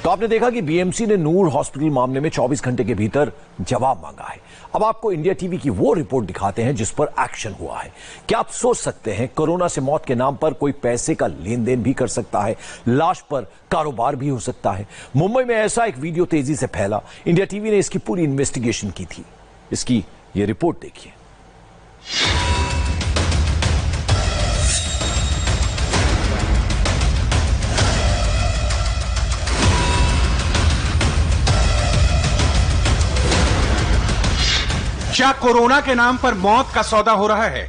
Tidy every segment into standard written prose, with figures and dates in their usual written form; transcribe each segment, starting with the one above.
तो आपने देखा कि बीएमसी ने नूर हॉस्पिटल मामले में 24 घंटे के भीतर जवाब मांगा है। अब आपको इंडिया टीवी की वो रिपोर्ट दिखाते हैं जिस पर एक्शन हुआ है। क्या आप सोच सकते हैं कोरोना से मौत के नाम पर कोई पैसे का लेन देन भी कर सकता है, लाश पर कारोबार भी हो सकता है। मुंबई में ऐसा एक वीडियो तेजी से फैला। इंडिया टीवी ने इसकी पूरी इन्वेस्टिगेशन की थी। इसकी ये रिपोर्ट देखिए। क्या कोरोना के नाम पर मौत का सौदा हो रहा है?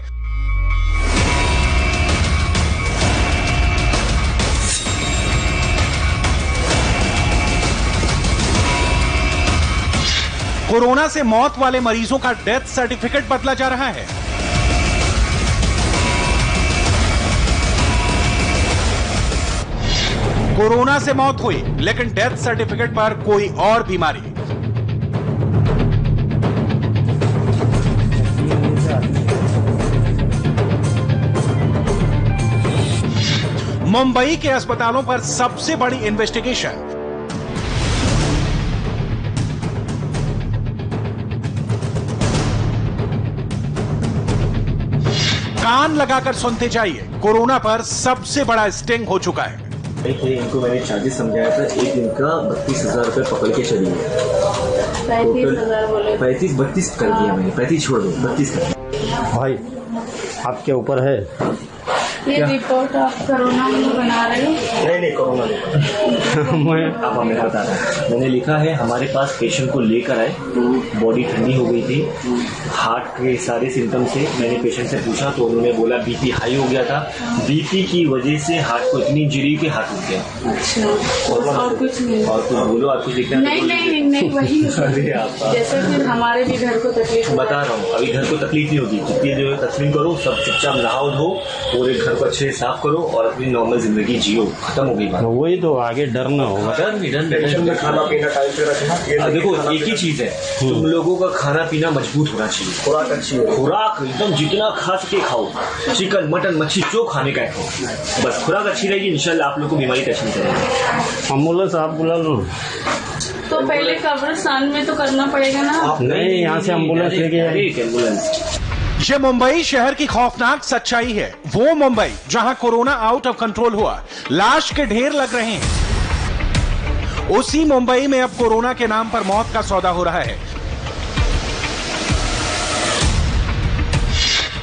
कोरोना से मौत वाले मरीजों का डेथ सर्टिफिकेट बदला जा रहा है। कोरोना से मौत हुई लेकिन डेथ सर्टिफिकेट पर कोई और बीमारी। मुंबई के अस्पतालों पर सबसे बड़ी इन्वेस्टिगेशन। कान लगाकर सुनते जाइए, कोरोना पर सबसे बड़ा स्टिंग हो चुका है। इनको मैंने चार्जेस समझाया था, एक दिन का 32,000 रुपये पकड़ के चलिए। 35,000 बोले, 32 कर दिया मैंने। 35 छोड़ दो, 32 कर दिया। भाई आपके ऊपर है ये रिपोर्ट आप कोरोना में बना रहे हो? नहीं कोरोना नहीं। आप हमें बता रहे, मैंने लिखा है हमारे पास पेशेंट को लेकर आए, बॉडी ठंडी हो गई थी, हार्ट के सारे सिम्टम से। मैंने पेशेंट से पूछा तो उन्होंने बोला बीपी हाई हो गया था, बीपी की वजह से हार्ट को इतनी इंजरी के हाथ उठ गया। अच्छा, और कुछ नहीं? और कुछ बोलो, आप कुछ लिखना? नहीं वही जैसे फिर हमारे भी घर को तकलीफ बता रहा हूँ। अभी घर को तकलीफ नहीं होगी, जितनी जो है तस्लीम करो, सब चुपचाप नहाओ धो, पूरे घर को अच्छे साफ करो और अपनी नॉर्मल जिंदगी जियो। खत्म हो गई बात। वही तो, आगे डर ना होगा। डर खाना पीना टाइम पे रखना। देखो एक ही चीज है, तुम लोगों का खाना पीना मजबूत होना चाहिए, खुराक अच्छी है, खुराक एकदम जितना खा सके खाओ, चिकन मटन मच्छी जो खाने का खाओ, बस खुराक अच्छी रहेगी, इंशाल्लाह आप लोग को बीमारी टच नहीं करेगी। एम्बुलेंस आप बुला लो। तो पहले कब्रिस्तान में तो करना पड़ेगा ना। नहीं, यहाँ से एम्बुलेंस लेके आएगी। एम्बुलेंस। ये मुंबई शहर की खौफनाक सच्चाई है। वो मुंबई जहां कोरोना आउट ऑफ कंट्रोल हुआ, लाश के ढेर लग रहे हैं। उसी मुंबई में अब कोरोना के नाम पर मौत का सौदा हो रहा है।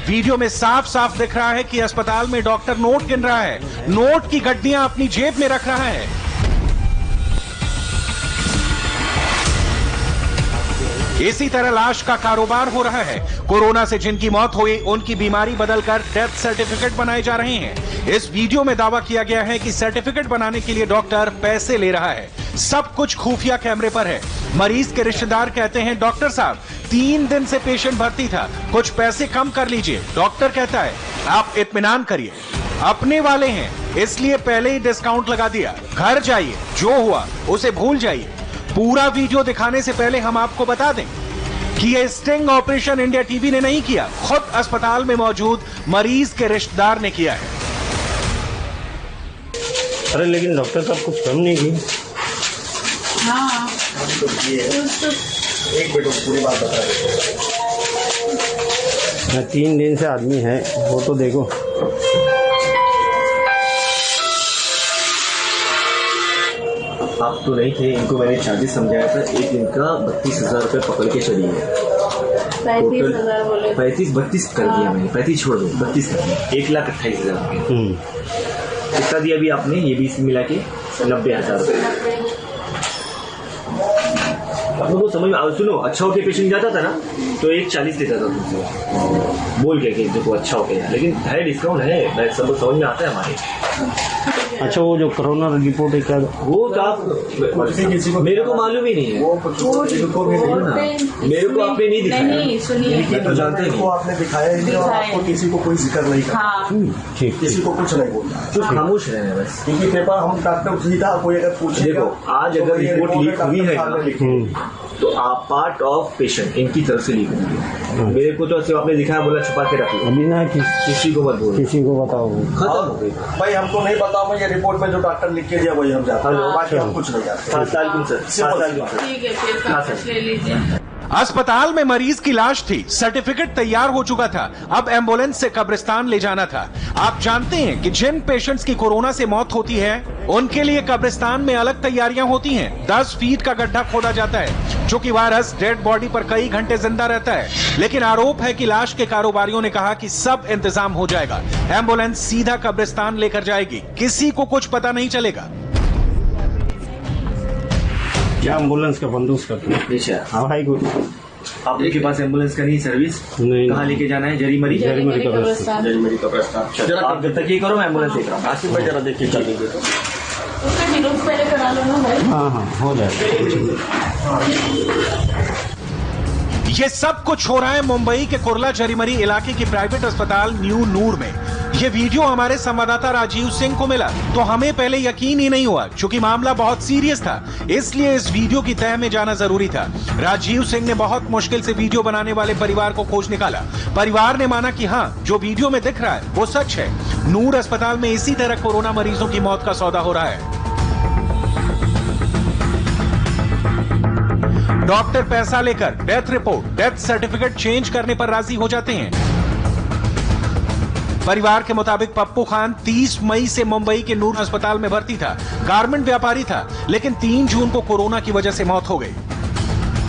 वीडियो में साफ साफ दिख रहा है कि अस्पताल में डॉक्टर नोट गिन रहा है, नोट की गड्डियां अपनी जेब में रख रहा है। इसी तरह लाश का कारोबार हो रहा है। कोरोना से जिनकी मौत हुई उनकी बीमारी बदलकर डेथ सर्टिफिकेट बनाए जा रहे हैं। इस वीडियो में दावा किया गया है कि सर्टिफिकेट बनाने के लिए डॉक्टर पैसे ले रहा है। सब कुछ खुफिया कैमरे पर है। मरीज के रिश्तेदार कहते हैं डॉक्टर साहब 3 दिन से पेशेंट भर्ती था, कुछ पैसे कम कर लीजिए। डॉक्टर कहता है आप इत्मीनान करिए, अपने वाले हैं इसलिए पहले ही डिस्काउंट लगा दिया, घर जाइए, जो हुआ उसे भूल जाइए। पूरा वीडियो दिखाने से पहले हम आपको बता दें कि यह स्टिंग ऑपरेशन इंडिया टीवी ने नहीं किया, खुद अस्पताल में मौजूद मरीज के रिश्तेदार ने किया है। अरे लेकिन डॉक्टर साहब कुछ कम नहीं की। हाँ, एक मिनट पूरी बात बता रहे। 3 दिन से आदमी है, वो तो देखो। आप तो नहीं थे, इनको मैंने चार्जेस समझाया था, एक दिन का 32,000 रुपये पकड़ के चलिए। 35,000 बोले, 32 कर दिया मैंने। 35 छोड़ दो, 32 कर दिया। 1,28,000 रुपये। कितना दिया अभी आपने? ये भी मिला के 90,000 रुपये। आप लोगों को समझ में सुनो, अच्छा होके पेशेंट जाता था ना तो 1,40 देता था तुमसे, बोल के कि देखो अच्छा हो गया, लेकिन है डिस्काउंट है, सब समझ में आता है हमारे। अच्छा, वो जो कोरोना रिपोर्ट है क्या वो तो आप मेरे को मालूम ही नहीं है, मेरे को आपने नहीं दिखाया। नहीं सुनिए, तो जानते हैं आपने दिखाया ही नहीं और आपको किसी को कोई जिक्र नहीं करना। ठीक, किसी को कुछ नहीं बोलना, कुछ खामोश रहना बस। क्योंकि पेपर हम डॉक्टर सीधा कोई अगर पूछे, देखो आज अगर रिपोर्ट लीक हुई है तो आप पार्ट ऑफ पेशेंट इनकी तरफ से लिख दीजिए। मेरे को तो सिर्फ आपने दिखाया, बोला छुपा के रखिए, अभी ना किसी को मत बोलो, किसी को बताओ। खत्म हो गई। भाई हमको नहीं पता, मैं ये रिपोर्ट में जो डॉक्टर लिख के दिया वही हम जाते हैं, बाकी हम कुछ नहीं जानते। ठीक है, फिर कागज ले लीजिए। अस्पताल में मरीज की लाश थी, सर्टिफिकेट तैयार हो चुका था, अब एम्बुलेंस से कब्रिस्तान ले जाना था। आप जानते हैं कि जिन पेशेंट्स की कोरोना से मौत होती है उनके लिए कब्रिस्तान में अलग तैयारियां होती हैं। 10 फीट का गड्ढा खोदा जाता है, जो कि वायरस डेड बॉडी पर कई घंटे जिंदा रहता है। लेकिन आरोप है कि लाश के कारोबारियों ने कहा कि सब इंतजाम हो जाएगा, एम्बुलेंस सीधा कब्रिस्तान लेकर जाएगी, किसी को कुछ पता नहीं चलेगा। क्या एम्बुलेंस का बंदोबस्त करते हैं? हाँ भाई, आप लोग के पास एम्बुलेंस का नहीं सर्विस? नहीं। कहाँ लेके जाना है? जरीमरी का प्रस्ताव। आप जब तक ये करो, मैं एम्बुलेंस देख रहा हूँ। आसिफ भाई जरा देखिए, चल लीजिए। उसका निरोध पहले करा लो ना भाई। हाँ हो जाएगा। ये सब कुछ हो रहा है मुंबई के कुर्ला जरीमरी इलाके की प्राइवेट अस्पताल न्यू नूर में। ये वीडियो हमारे संवाददाता राजीव सिंह को मिला तो हमें पहले यकीन ही नहीं हुआ, क्योंकि मामला बहुत सीरियस था, इसलिए इस वीडियो की तह में जाना जरूरी था। राजीव सिंह ने बहुत मुश्किल से वीडियो बनाने वाले परिवार को खोज निकाला। परिवार ने माना कि हाँ, जो वीडियो में दिख रहा है वो सच है। नूर अस्पताल में इसी तरह कोरोना मरीजों की मौत का सौदा हो रहा है। डॉक्टर पैसा लेकर death report, death certificate change करने पर राजी हो जाते हैं। परिवार के मुताबिक पप्पू खान 30 मई से मुंबई के नूर अस्पताल में भर्ती था, गारमेंट व्यापारी था, लेकिन 3 जून को कोरोना की वजह से मौत हो गई।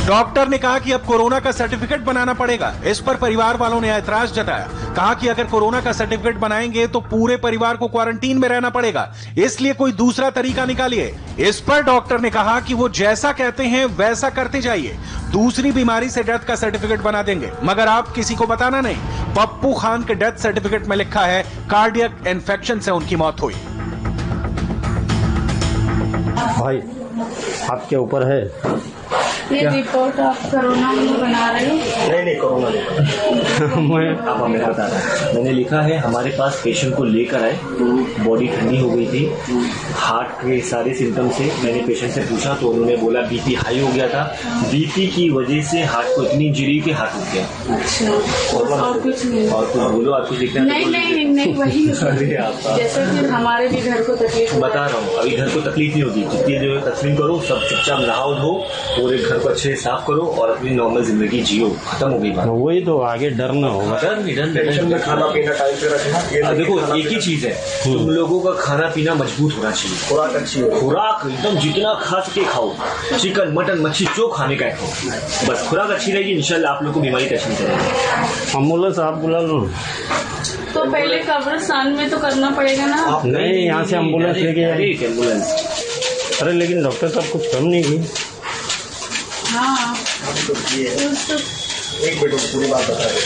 डॉक्टर ने कहा कि अब कोरोना का सर्टिफिकेट बनाना पड़ेगा। इस पर परिवार वालों ने ऐतराज जताया, कहा कि अगर कोरोना का सर्टिफिकेट बनाएंगे तो पूरे परिवार को क्वारंटीन में रहना पड़ेगा, इसलिए कोई दूसरा तरीका निकालिए। इस पर डॉक्टर ने कहा कि वो जैसा कहते हैं वैसा करते जाइए, दूसरी बीमारी से डेथ का सर्टिफिकेट बना देंगे, मगर आप किसी को बताना नहीं। पप्पू खान के डेथ सर्टिफिकेट में लिखा है कार्डियक इन्फेक्शन से उनकी मौत हुई। भाई आपके ऊपर है ये रिपोर्ट आप कोरोना नहीं बना रहे हो? नहीं कोरोना नहीं। आप हमें बता रहे हैं, मैंने लिखा है हमारे पास पेशेंट को लेकर आए, बॉडी ठंडी हो गई थी, हार्ट के सारे सिम्टम से। मैंने पेशेंट से पूछा तो उन्होंने बोला बीपी हाई हो गया था, बीपी की वजह से हार्ट को इतनी इंजरी के हार्ट रुक गया। अच्छा, और कुछ नहीं? और कुछ बोलो, आपको दिखना नहीं वही जैसे कि हमारे भी घर को तकलीफ बता रहा हूँ। अभी घर को तकलीफ नहीं होगी, जितनी जो तस्लीम करो, सब चुपचाप नहाओ धो, पूरे घर को अच्छे से साफ करो और अपनी नॉर्मल जिंदगी जियो। खत्म हो गई बात। वही तो, आगे डर ना होगा। डर नहीं टेंशन में खाना पीना टाइम पे रखना। देखो एक ही चीज है, तुम लोगों का खाना पीना मजबूत होना चाहिए, खुराक अच्छी हो, खुराक एकदम जितना खा सके खाओ, चिकन मटन मच्छी जो खाने का है खाओ, बस खुराक अच्छी रहेगी, इंशाल्लाह आप लोग को बीमारी टच नहीं करेगी। एम्बुलेंस आप बुला लो। तो पहले कब्रिस्तान में तो करना पड़ेगा ना। नहीं, यहाँ से एम्बुलेंस लेके जाइए। एम्बुलेंस। अरे लेकिन डॉक्टर साहब कुछ कम नहीं की। हाँ, एक मिनट पूरी बात बता रहे।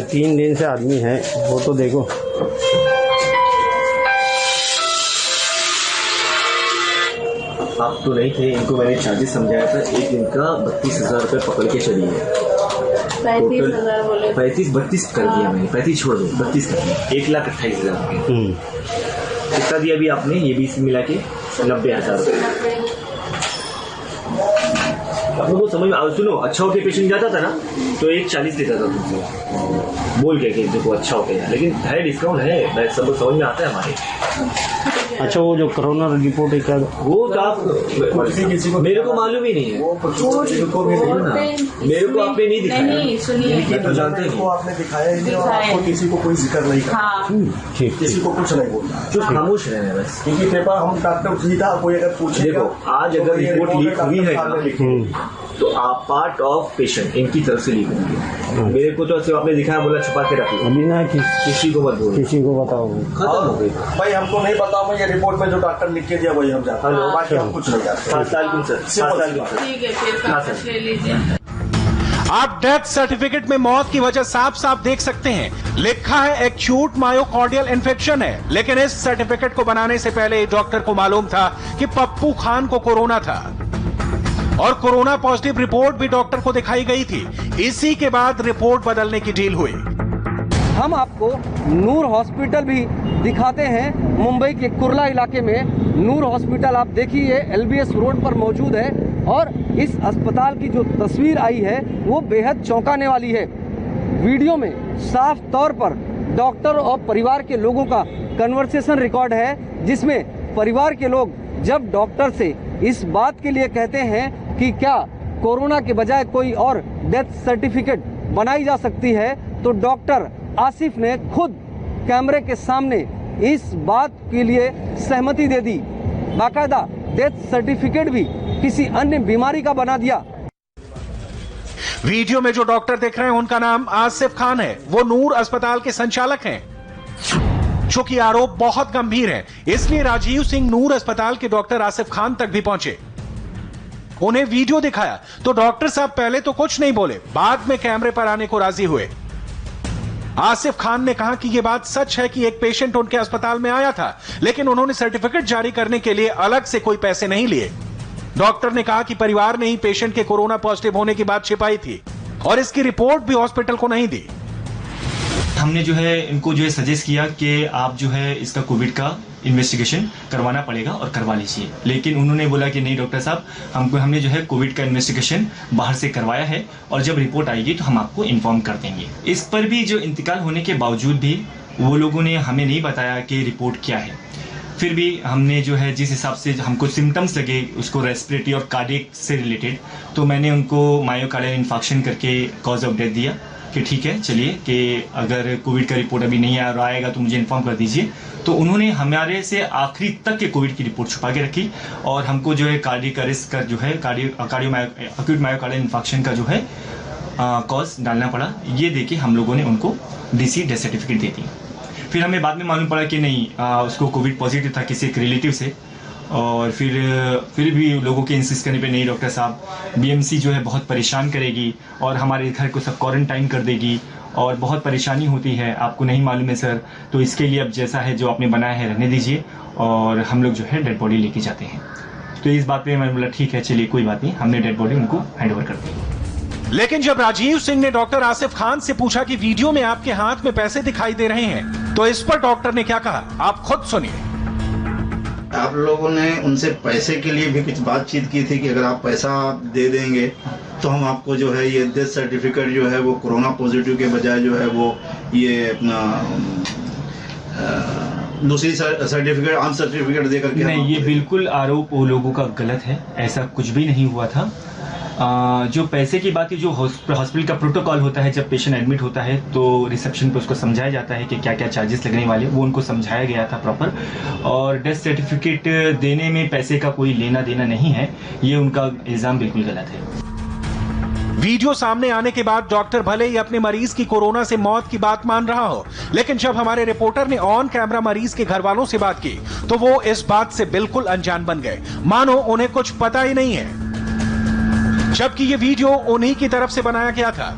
3 दिन से आदमी है, वो तो देखो। आप तो नहीं थे, इनको मैंने चार्जेस समझाया था, एक दिन का 32,000 रुपये पकड़ के चलिए। 35,000 बोले। 32 कर दिया मैंने, 35 छोड़ दो, 32 कर दिया, 1,28,000 रुपये। कितना दिया अभी आपने? ये 20 मिला के 90,000 रुपये। आप लोगों को समझ में सुनो, अच्छा होके पेशेंट जाता था ना तो 1,40 देता था तुमसे, बोल के कि देखो अच्छा हो गया, लेकिन है डिस्काउंट है, सब समझ में आता है हमारे। अच्छा, वो जो कोरोना रिपोर्ट है क्या वो तो आप किसी को मेरे को मालूम ही नहीं है, मेरे को आपने नहीं दिखाया। नहीं सुनिए, ये तो जानते हैं, को आपने दिखाया ही नहीं और आपको किसी को कोई जिक्र नहीं करना। हाँ, ठीक। किसी को कुछ नहीं बोलना, जो खामोश रहना है बस। क्योंकि पेपर हम डॉक्टर सीधा कोई अगर पूछेगा, देखो आज अगर रिपोर्ट लीक हुई है तो आप पार्ट ऑफ पेशेंट इनकी तरफ से लीक होंगे। मेरे को तो सिर्फ आपने दिखाया, बोला छुपा के रखिए, अभी ना किसी को मत बोलो, किसी को बताओ। खत्म हो गई। भाई हमको नहीं पता, मैं ये रिपोर्ट में जो डॉक्टर लिख के दिया वही हम जाते हैं, बाकी हम कुछ नहीं जानते। 7 साल की सर, 7 साल की सर। ठीक है, फिर कागज ले लीजिए। आप डेथ सर्टिफिकेट में मौत की वजह साफ साफ देख सकते हैं, लिखा है एक्यूट मायोकार्डियल इन्फेक्शन है, लेकिन इस सर्टिफिकेट को बनाने से पहले डॉक्टर को मालूम था कि पप्पू खान को कोरोना था और कोरोना पॉजिटिव रिपोर्ट भी डॉक्टर को दिखाई गई थी। इसी के बाद रिपोर्ट बदलने की डील हुई। हम आपको नूर हॉस्पिटल भी दिखाते हैं। मुंबई के कुर्ला इलाके में नूर हॉस्पिटल आप देखिए, LBS रोड पर मौजूद है। और इस अस्पताल की जो तस्वीर आई है वो बेहद चौंकाने वाली है। वीडियो में साफ तौर पर डॉक्टर और परिवार के लोगों का कन्वर्सेशन रिकॉर्ड है, जिसमें परिवार के लोग जब डॉक्टर से इस बात के लिए कहते हैं कि क्या कोरोना के बजाय कोई और डेथ सर्टिफिकेट बनाई जा सकती है, तो डॉक्टर आसिफ ने खुद कैमरे के सामने इस बात के लिए सहमति दे दी। बाकायदा डेथ सर्टिफिकेट भी किसी अन्य बीमारी का बना दिया। वीडियो में जो डॉक्टर देख रहे हैं उनका नाम आसिफ खान है। वो नूर अस्पताल के संचालक हैं। चूंकि आरोप बहुत गंभीर है, इसलिए राजीव सिंह नूर अस्पताल के डॉक्टर आसिफ खान तक भी पहुंचे। उन्हें वीडियो दिखाया तो डॉक्टर साहब पहले तो कुछ नहीं बोले, बाद में कैमरे पर आने को राजी हुए। आसिफ खान ने कहा कि यह बात सच है कि एक पेशेंट उनके अस्पताल में आया था, लेकिन उन्होंने सर्टिफिकेट जारी करने के लिए अलग से कोई पैसे नहीं लिए। डॉक्टर ने कहा कि परिवार ने ही पेशेंट के कोरोना पॉजिटिव होने की बात छिपाई थी और इसकी रिपोर्ट भी हॉस्पिटल को नहीं दी। हमने जो है इनको जो है सजेस्ट किया कि आप जो है इसका कोविड का इन्वेस्टिगेशन करवाना पड़ेगा और करवा लीजिए, लेकिन उन्होंने बोला कि नहीं डॉक्टर साहब, हमने जो है कोविड का इन्वेस्टिगेशन बाहर से करवाया है और जब रिपोर्ट आएगी तो हम आपको इन्फॉर्म कर देंगे। इस पर भी जो इंतकाल होने के बावजूद भी वो लोगों ने हमें नहीं बताया कि रिपोर्ट क्या है। फिर भी हमने जो है जिस हिसाब से हमको सिम्टम्स लगे उसको रेस्पिरेटरी और कार्डियक से रिलेटेड, तो मैंने उनको मायोकार्डियल इन्फेक्शन करके कॉज ऑफ डेथ दिया कि ठीक है चलिए कि अगर कोविड का रिपोर्ट अभी नहीं आएगा तो मुझे इन्फॉर्म कर दीजिए। तो उन्होंने हमारे से आखिरी तक के कोविड की रिपोर्ट छुपा के रखी और हमको जो है कार्डियक अरेस्ट का जो है अक्यूट मायोकार्डियल इन्फेक्शन का जो है कॉज डालना पड़ा। ये देके हम लोगों ने उनको डीसी डेथ सर्टिफिकेट दे दी। फिर हमें बाद में मालूम पड़ा कि नहीं, उसको कोविड पॉजिटिव था किसी एक रिलेटिव से, और फिर भी लोगों के इंसिस्ट करने पे नहीं डॉक्टर साहब, बीएमसी जो है बहुत परेशान करेगी और हमारे घर को सब क्वारंटाइन कर देगी और बहुत परेशानी होती है, आपको नहीं मालूम है सर, तो इसके लिए अब जैसा है जो आपने बनाया है रहने दीजिए और हम लोग जो है डेड बॉडी लेके जाते हैं। तो इस बात पे मैंने बोला ठीक है चलिए कोई बात नहीं, हमने डेड बॉडी उनको हैंड ओवर कर दी। लेकिन जब राजीव सिंह ने डॉक्टर आसिफ खान से पूछा कि वीडियो में आपके हाथ में पैसे दिखाई दे रहे हैं, तो इस पर डॉक्टर ने क्या कहा, आप खुद सुनिए। आप लोगों ने उनसे पैसे के लिए भी कुछ बातचीत की थी कि अगर आप पैसा दे देंगे तो हम आपको जो है ये डेथ सर्टिफिकेट जो है वो कोरोना पॉजिटिव के बजाय जो है वो ये अपना दूसरी सर्टिफिकेट आम सर्टिफिकेट दे करके। नहीं, ये बिल्कुल आरोप वो लोगों का गलत है, ऐसा कुछ भी नहीं हुआ था। जो पैसे की बात है, जो हॉस्पिटल का प्रोटोकॉल होता है, जब पेशेंट एडमिट होता है तो रिसेप्शन पे उसको समझाया जाता है कि क्या क्या चार्जेस लगने वाले, वो उनको समझाया गया था प्रॉपर। और डेथ सर्टिफिकेट देने में पैसे का कोई लेना देना नहीं है, ये उनका इल्जाम बिल्कुल गलत है। वीडियो सामने आने के बाद डॉक्टर भले ही अपने मरीज की कोरोना से मौत की बात मान रहा हो, लेकिन जब हमारे रिपोर्टर ने ऑन कैमरा मरीज के घर वालों से बात की तो वो इस बात से बिल्कुल अनजान बन गए, मानो उन्हें कुछ पता ही नहीं है, जबकि ये वीडियो उन्हीं की तरफ से बनाया गया था।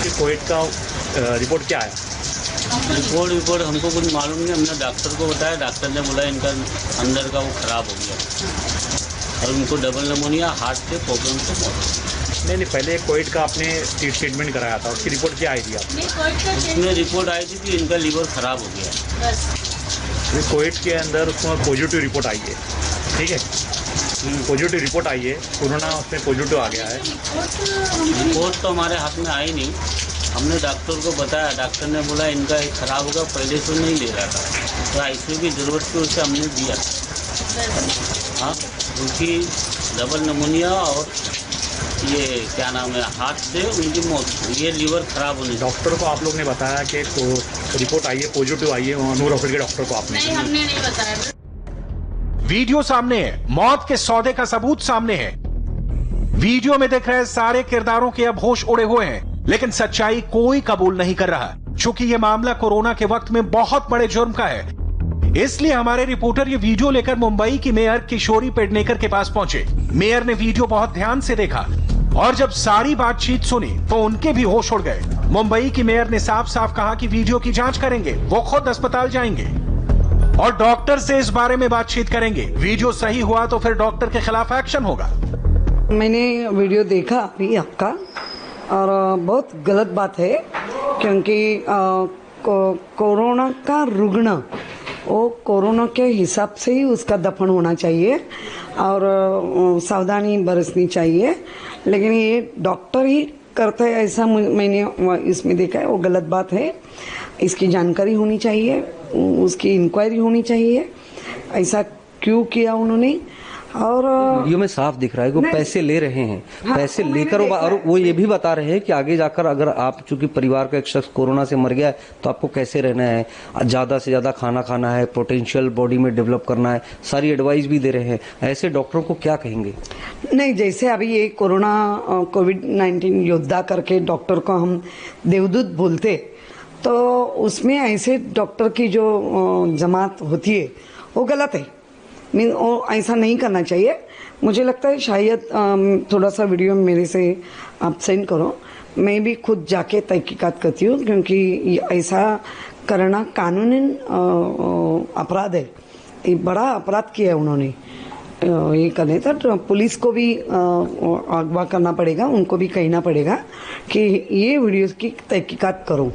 कोविड का रिपोर्ट क्या है? रिपोर्ट हमको कुछ मालूम नहीं, हमने डॉक्टर को बताया, डॉक्टर ने बोला इनका अंदर का वो खराब हो गया और उनको डबल निमोनिया, हार्ट के प्रॉब्लम से मौत। नहीं, पहले कोविड का आपने ट्रीटमेंट कराया था, उसकी रिपोर्ट क्या आई थी आपने? उसमें रिपोर्ट आई थी कि इनका लीवर खराब हो गया। कोविड के अंदर उसमें पॉजिटिव रिपोर्ट आई है, ठीक है, पॉजिटिव रिपोर्ट आई है, कोरोना उसमें पॉजिटिव आ गया है। रिपोर्ट तो हमारे हाथ में आई नहीं, हमने डॉक्टर को बताया, डॉक्टर ने बोला इनका एक खराब होगा, पहले से नहीं ले रहा था, तो आईसीयू की जरूरत थी, उसे हमने दिया। हाँ, उनकी डबल निमोनिया और ये क्या नाम है, हार्ट से उनकी मौत, ये लीवर खराब होने। डॉक्टर को आप लोग ने बताया कि रिपोर्ट आई है, पॉजिटिव आई है, नूर हॉस्पिटल के डॉक्टर को आपने? नहीं, हमने नहीं बताया। वीडियो सामने है, मौत के सौदे का सबूत सामने है। वीडियो में दिख रहे सारे किरदारों के अब होश उड़े हुए हैं, लेकिन सच्चाई कोई कबूल नहीं कर रहा, चूंकि यह मामला कोरोना के वक्त में बहुत बड़े जुर्म का है। इसलिए हमारे रिपोर्टर ये वीडियो लेकर मुंबई की मेयर किशोरी पेडनेकर के पास पहुंचे। मेयर ने वीडियो बहुत ध्यान से देखा और जब सारी बातचीत सुनी तो उनके भी होश उड़ गए। मुंबई की मेयर ने साफ साफ कहा कि वीडियो की जांच करेंगे, वो खुद अस्पताल जाएंगे और डॉक्टर से इस बारे में बातचीत करेंगे। वीडियो सही हुआ तो फिर डॉक्टर के खिलाफ एक्शन होगा। मैंने वीडियो देखा अभी आपका और बहुत गलत बात है, क्योंकि कोरोना का रुग्ण वो कोरोना के हिसाब से ही उसका दफन होना चाहिए और सावधानी बरतनी चाहिए। लेकिन ये डॉक्टर ही करते हैं ऐसा मैंने इसमें देखा है, वो गलत बात है। इसकी जानकारी होनी चाहिए, उसकी इंक्वायरी होनी चाहिए, ऐसा क्यों किया उन्होंने। और वीडियो में साफ दिख रहा है कि वो पैसे ले रहे हैं। हाँ, पैसे लेकर और वो ये भी बता रहे हैं कि आगे जाकर अगर आप चूंकि परिवार का एक शख्स कोरोना से मर गया है तो आपको कैसे रहना है, ज्यादा से ज्यादा खाना खाना है, पोटेंशियल बॉडी में डेवलप करना है, सारी एडवाइस भी दे रहे हैं। ऐसे डॉक्टरों को क्या कहेंगे? नहीं, जैसे अभी ये कोरोना कोविड-19 योद्धा करके डॉक्टर को हम देवदूत बोलते, तो उसमें ऐसे डॉक्टर की जो जमात होती है वो गलत है। ऐसा नहीं करना चाहिए। मुझे लगता है शायद थोड़ा सा वीडियो मेरे से आप सेंड करो, मैं भी खुद जाके तहकीकात करती हूँ, क्योंकि ऐसा करना कानूनी अपराध है। ये बड़ा अपराध किया है उन्होंने। ये करने तो पुलिस को भी अगवा करना पड़ेगा, उनको भी कहना पड़ेगा कि ये वीडियो की तहकीकात करो।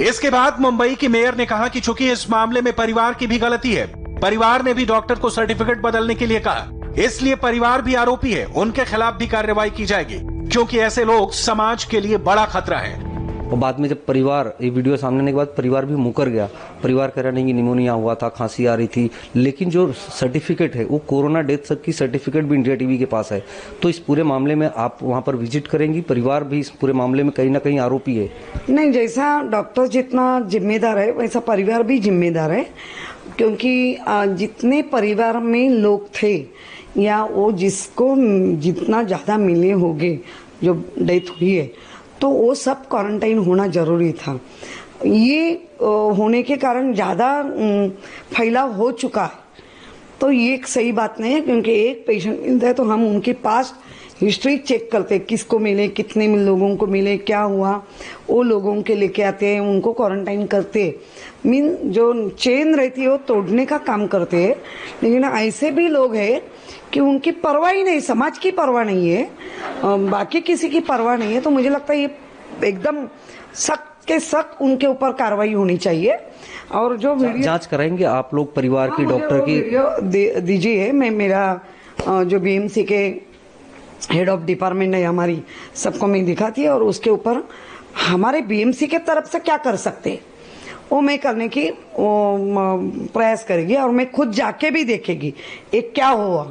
इसके बाद मुंबई की मेयर ने कहा कि चूंकि इस मामले में परिवार की भी गलती है, परिवार ने भी डॉक्टर को सर्टिफिकेट बदलने के लिए कहा, इसलिए परिवार भी आरोपी है, उनके खिलाफ भी कार्रवाई की जाएगी, क्योंकि ऐसे लोग समाज के लिए बड़ा खतरा है। और बाद में जब परिवार ये वीडियो सामने आने के बाद परिवार भी मुकर गया। परिवार कह रहा नहीं, निमोनिया हुआ था, खांसी आ रही थी, लेकिन जो सर्टिफिकेट है वो कोरोना डेथ की सर्टिफिकेट भी इंडिया टीवी के पास है। तो इस पूरे मामले में आप वहां पर विजिट करेंगी? परिवार भी इस पूरे मामले में कहीं ना कहीं आरोपी है। नहीं, जैसा डॉक्टर जितना जिम्मेदार है वैसा परिवार भी जिम्मेदार है, क्योंकि जितने परिवार में लोग थे या वो जिसको जितना ज़्यादा मिले होंगे जो डेथ हुई है, तो वो सब क्वारंटाइन होना जरूरी था। ये होने के कारण ज़्यादा फैलाव हो चुका है, तो ये एक सही बात नहीं है। क्योंकि एक पेशेंट मिलता है तो हम उनके पास हिस्ट्री चेक करते, किसको मिले, कितने लोगों को मिले, क्या हुआ, वो लोगों के लेके आते हैं, उनको क्वारंटाइन करते मीन जो चेन रहती है वो तोड़ने का काम करते हैं। लेकिन ऐसे भी लोग हैं कि उनकी परवाह ही नहीं, समाज की परवाह नहीं है, बाकी किसी की परवाह नहीं है। तो मुझे लगता है ये एकदम सख्त के सख्त उनके ऊपर कार्रवाई होनी चाहिए। और जो वीडियो जांच कराएंगे आप लोग परिवार की, डॉक्टर की वीडियो दीजिए। मैं मेरा जो बीएमसी के हेड ऑफ डिपार्टमेंट है हमारी, सबको मैं दिखाती है और उसके ऊपर हमारे बीएमसी के तरफ से क्या कर सकते हैं वो मैं करने की प्रयास करेगी, और मैं खुद जाके भी देखेगी ये क्या हुआ।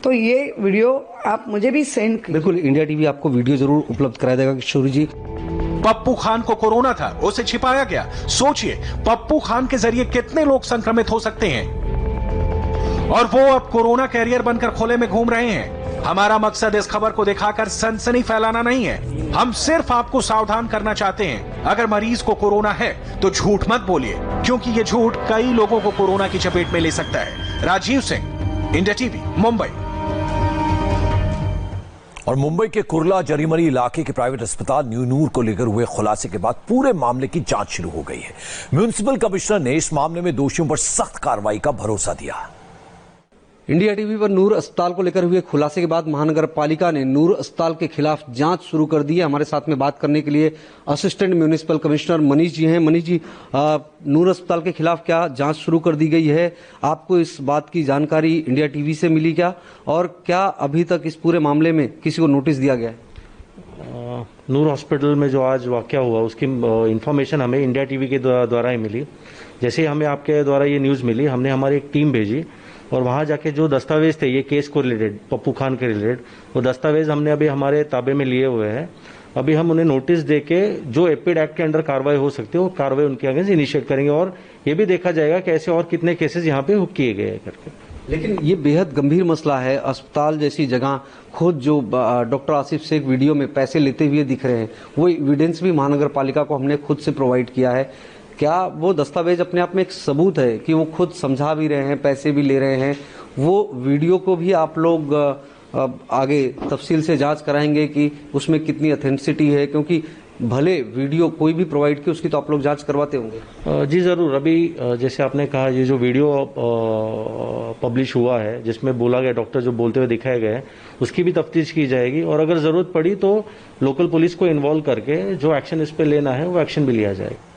तो ये वीडियो आप मुझे भी सेंड। बिल्कुल, इंडिया टीवी आपको वीडियो जरूर उपलब्ध करा देगा। किशोरी जी, पप्पू खान को कोरोना था, उसे छिपाया गया। सोचिए पप्पू खान के जरिए कितने लोग संक्रमित हो सकते हैं, और वो अब कोरोना कैरियर बनकर खुले में घूम रहे हैं। हमारा मकसद इस खबर को दिखाकर सनसनी फैलाना नहीं है, हम सिर्फ आपको सावधान करना चाहते हैं। अगर मरीज को कोरोना है तो झूठ मत बोलिए, क्योंकि ये झूठ कई लोगों को कोरोना की चपेट में ले सकता है। Rajiv Singh, India TV, Mumbai. और मुंबई के कुर्ला जरीमरी इलाके के प्राइवेट अस्पताल न्यू नूर को लेकर हुए खुलासे के बाद पूरे मामले की जांच शुरू हो गई है। म्युनिसिपल कमिश्नर ने इस मामले में दोषियों पर सख्त कार्रवाई का भरोसा दिया। इंडिया टीवी पर नूर अस्पताल को लेकर हुए खुलासे के बाद महानगर पालिका ने नूर अस्पताल के खिलाफ जांच शुरू कर दी है। हमारे साथ में बात करने के लिए assistant municipal commissioner Manish ji हैं। मनीष जी, नूर अस्पताल के खिलाफ क्या जांच शुरू कर दी गई है? आपको इस बात की जानकारी इंडिया टीवी से मिली क्या, और क्या अभी तक इस पूरे मामले में किसी को नोटिस दिया गया है? नूर हॉस्पिटल में जो आज वाकया हुआ उसकी इन्फॉर्मेशन हमें इंडिया टीवी के द्वारा ही मिली। जैसे ही हमें आपके द्वारा ये न्यूज़ मिली, हमने हमारी एक टीम भेजी और वहाँ जाके जो दस्तावेज थे ये केस को रिलेटेड, पप्पू खान के रिलेटेड, वो दस्तावेज हमने अभी हमारे ताबे में लिए हुए हैं। अभी हम उन्हें नोटिस देके जो एपिड एक्ट के अंडर कार्रवाई हो सकती है वो कार्रवाई उनके अगेंस्ट इनिशिएट करेंगे, और ये भी देखा जाएगा कि ऐसे और कितने केसेस यहाँ पे हुक किए गए हैं करके। लेकिन ये बेहद गंभीर मसला है। अस्पताल जैसी जगह खुद जो डॉक्टर आसिफ शेख वीडियो में पैसे लेते हुए दिख रहे हैं, वो एविडेंस भी महानगर पालिका को हमने खुद से प्रोवाइड किया है। क्या वो दस्तावेज अपने आप में एक सबूत है कि वो खुद समझा भी रहे हैं, पैसे भी ले रहे हैं? वो वीडियो को भी आप लोग आगे तफसील से जांच कराएंगे कि उसमें कितनी ऑथेंटिसिटी है? क्योंकि भले वीडियो कोई भी प्रोवाइड की, उसकी तो आप लोग जांच करवाते होंगे। जी ज़रूर। अभी जैसे आपने कहा, ये जो वीडियो पब्लिश हुआ है जिसमें बोला गया, डॉक्टर जो बोलते हुए दिखाए गए, उसकी भी तफ्तीश की जाएगी, और अगर ज़रूरत पड़ी तो लोकल पुलिस को इन्वॉल्व करके जो एक्शन इस पर लेना है वो एक्शन भी लिया जाएगा।